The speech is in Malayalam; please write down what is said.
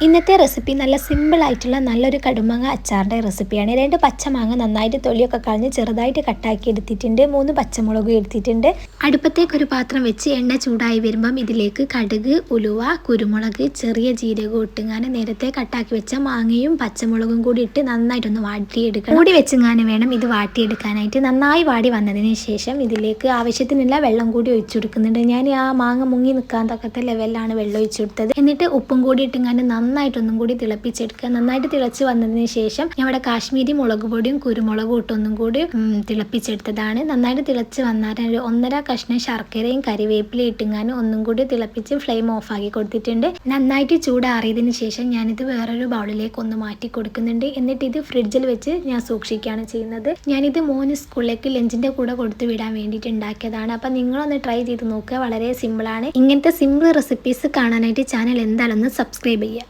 ഇന്നത്തെ റെസിപ്പി നല്ല സിമ്പിൾ ആയിട്ടുള്ള നല്ലൊരു കടുമാങ്ങ അച്ചാറിൻ്റെ റെസിപ്പിയാണ്. 2 പച്ചമാങ്ങ നന്നായിട്ട് തൊലിയൊക്കെ കളഞ്ഞ് ചെറുതായിട്ട് കട്ടാക്കി എടുത്തിട്ടുണ്ട്. 3 പച്ചമുളകും എടുത്തിട്ടുണ്ട്. അടുപ്പത്തേക്ക് ഒരു പാത്രം വെച്ച് എണ്ണ ചൂടായി വരുമ്പം ഇതിലേക്ക് കടുക്, ഉലുവ, കുരുമുളക്, ചെറിയ ജീരകം ഇട്ടുങ്ങാൻ നേരത്തെ കട്ടാക്കി വെച്ച മാങ്ങയും പച്ചമുളകും കൂടി ഇട്ട് നന്നായിട്ടൊന്ന് വാട്ടിയെടുക്കണം. മൂടി വെച്ചെങ്ങാനും വേണം ഇത് വാട്ടിയെടുക്കാനായിട്ട്. നന്നായി വാടി വന്നതിന് ശേഷം ഇതിലേക്ക് ആവശ്യത്തിനുള്ള വെള്ളം കൂടി ഒഴിച്ചു കൊടുക്കുന്നുണ്ട്. ഞാൻ ആ മാങ്ങ മുങ്ങി നിൽക്കാൻ തക്കത്തെ ലെവലിലാണ് വെള്ളം ഒഴിച്ചു കൊടുത്തത്. എന്നിട്ട് ഉപ്പും കൂടി ഇട്ടുങ്ങാനും നന്നായിട്ടൊന്നും കൂടി തിളപ്പിച്ചെടുക്കുക. നന്നായിട്ട് തിളച്ച് വന്നതിന് ശേഷം ഞാൻ ഇവിടെ കാശ്മീരി മുളക് പൊടിയും കുരുമുളകും ഇട്ടൊന്നും കൂടി തിളപ്പിച്ചെടുത്തതാണ്. നന്നായിട്ട് തിളച്ച് വന്നാൽ ഒരു 1.5 കഷ്ണം ശർക്കരയും കരിവേപ്പിലയും ഇട്ടുങ്ങാനും ഒന്നും കൂടി തിളപ്പിച്ച് ഫ്ലെയിം ഓഫ് ആക്കി കൊടുത്തിട്ടുണ്ട്. നന്നായിട്ട് ചൂടാറിയതിന് ശേഷം ഞാനിത് വേറൊരു ബൗളിലേക്ക് ഒന്ന് മാറ്റി കൊടുക്കുന്നുണ്ട്. എന്നിട്ട് ഇത് ഫ്രിഡ്ജിൽ വെച്ച് ഞാൻ സൂക്ഷിക്കുകയാണ് ചെയ്യുന്നത്. ഞാനിത് മോന് സ്കൂളിലേക്ക് ലഞ്ചിന്റെ കൂടെ കൊടുത്തു വിടാൻ വേണ്ടിയിട്ട് ഉണ്ടാക്കിയതാണ്. അപ്പം നിങ്ങളൊന്ന് ട്രൈ ചെയ്ത് നോക്കുക. വളരെ സിമ്പിളാണ്. ഇങ്ങനത്തെ സിമ്പിൾ റെസിപ്പീസ് കാണാനായിട്ട് ചാനൽ എന്തായാലും ഒന്ന് സബ്സ്ക്രൈബ് ചെയ്യുക.